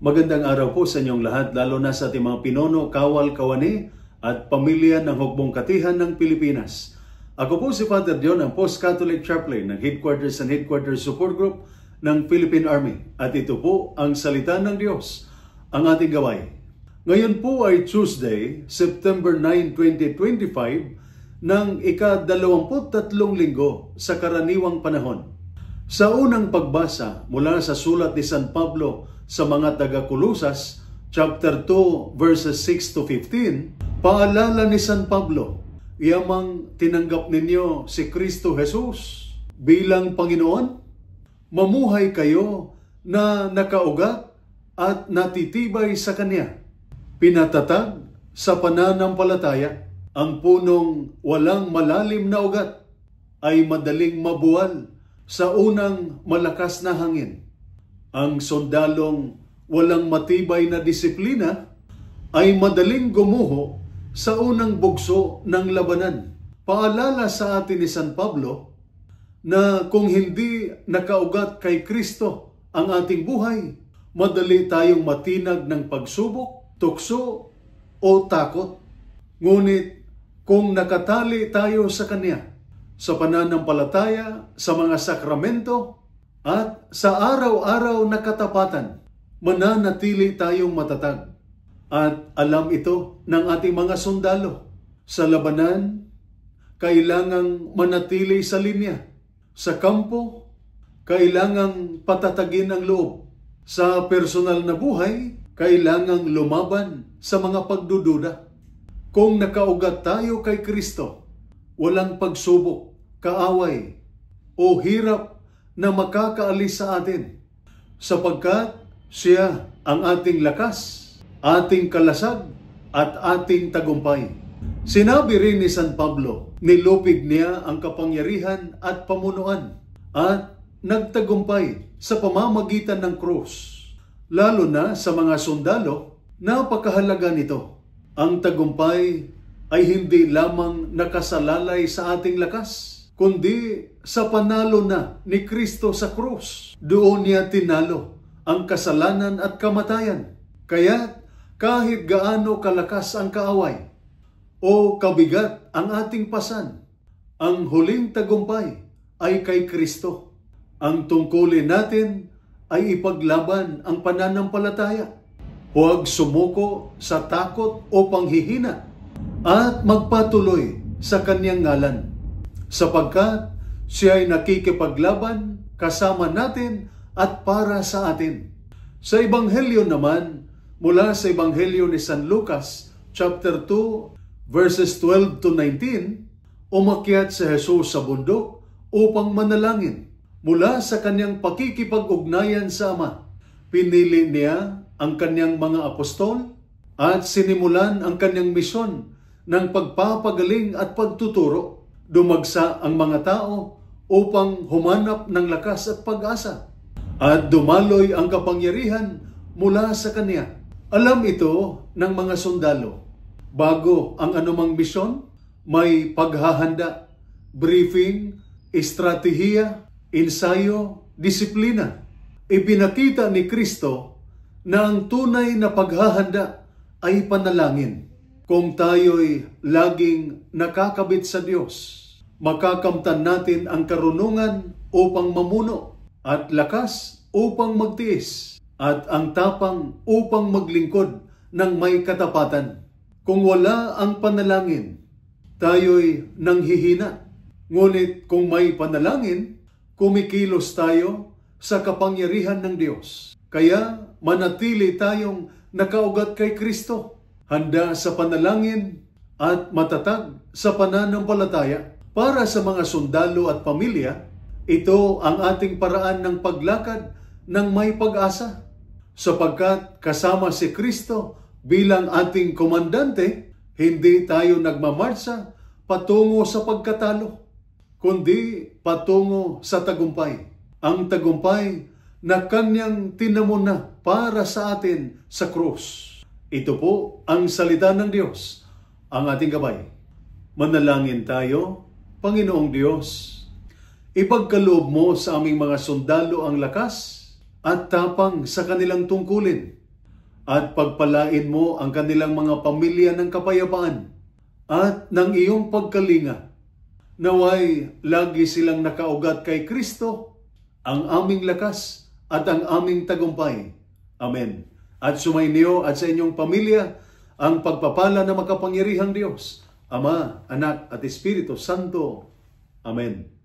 Magandang araw po sa inyong lahat, lalo na sa ating mga pinuno, kawal, kawani at pamilya ng Hukbong Katihan ng Pilipinas. Ako po si Father John, ang Post-Catholic Chaplain ng Headquarters and Headquarters Support Group ng Philippine Army. At ito po ang Salita ng Diyos, ang ating gaway. Ngayon po ay Tuesday, September 9, 2025, ng ika-23 linggo sa karaniwang panahon. Sa unang pagbasa mula sa sulat ni San Pablo sa mga taga-Kolosas, chapter 2, verses 6 to 15, paalala ni San Pablo, yamang tinanggap ninyo si Kristo Jesus bilang Panginoon, mamuhay kayo na nakaugat at natitibay sa Kanya. Pinatatag sa pananampalataya, ang punong walang malalim na ugat ay madaling mabuwal sa unang malakas na hangin. Ang sundalong walang matibay na disiplina ay madaling gumuho sa unang bugso ng labanan. Paalala sa atin ni San Pablo na kung hindi nakaugat kay Kristo ang ating buhay, madali tayong matinag ng pagsubok, tukso o takot. Ngunit kung nakatali tayo sa Kanya, sa pananampalataya, sa mga sakramento, at sa araw-araw na katapatan, mananatili tayong matatag. At alam ito ng ating mga sundalo. Sa labanan, kailangang manatili sa linya. Sa kampo, kailangang patatagin ang loob. Sa personal na buhay, kailangang lumaban sa mga pagdududa. Kung nakaugat tayo kay Kristo, walang pagsubok, kaaway, o hirap na makakaalis sa atin, sapagkat siya ang ating lakas, ating kalasag, at ating tagumpay. Sinabi rin ni San Pablo, nilupig niya ang kapangyarihan at pamunuan at nagtagumpay sa pamamagitan ng krus. Lalo na sa mga sundalo, napakahalaga nito. Ang tagumpay ay hindi lamang nakasalalay sa ating lakas, kundi sa panalo na ni Kristo sa krus. Doon niya tinalo ang kasalanan at kamatayan. Kaya kahit gaano kalakas ang kaaway o kabigat ang ating pasan, ang huling tagumpay ay kay Kristo. Ang tungkulin natin ay ipaglaban ang pananampalataya. Huwag sumuko sa takot o panghihina at magpatuloy sa Kanyang ngalan, sapagkat siya ay nakikipaglaban kasama natin at para sa atin. Sa Ebanghelyo naman, mula sa Ebanghelyo ni San Lucas, chapter 2, verses 12 to 19, umakyat si Jesus sa bundok upang manalangin. Mula sa kanyang pakikipag-ugnayan sa Ama, pinili niya ang kanyang mga apostol at sinimulan ang kanyang misyon ng pagpapagaling at pagtuturo. Dumagsa ang mga tao upang humanap ng lakas at pag-asa, at dumaloy ang kapangyarihan mula sa Kanya. Alam ito ng mga sundalo. Bago ang anumang misyon, may paghahanda, briefing, estratehiya, ensayo, disiplina. Ipinakita ni Kristo na ang tunay na paghahanda ay panalangin. Kung tayo'y laging nakakabit sa Diyos, makakamtan natin ang karunungan upang mamuno at lakas upang magtiis at ang tapang upang maglingkod ng may katapatan. Kung wala ang panalangin, tayo'y nanghihina. Ngunit kung may panalangin, kumikilos tayo sa kapangyarihan ng Diyos. Kaya manatili tayong nakaugat kay Kristo, handa sa panalangin at matatag sa pananampalataya. Para sa mga sundalo at pamilya, ito ang ating paraan ng paglakad ng may pag-asa. Sapagkat kasama si Kristo bilang ating komandante, hindi tayo nagmamarsa patungo sa pagkatalo, kundi patungo sa tagumpay. Ang tagumpay na Kanyang tinamon na para sa atin sa krus. Ito po ang salita ng Diyos, ang ating gabay. Manalangin tayo. Panginoong Diyos, ipagkaloob mo sa aming mga sundalo ang lakas at tapang sa kanilang tungkulin. at pagpalain mo ang kanilang mga pamilya ng kapayapaan at ng iyong pagkalinga. Naway lagi silang nakaugat kay Kristo, ang aming lakas at ang aming tagumpay. Amen. At sumainyo at sa inyong pamilya ang pagpapala na makapangyarihang Diyos, Ama, Anak at Espiritu Santo. Amen.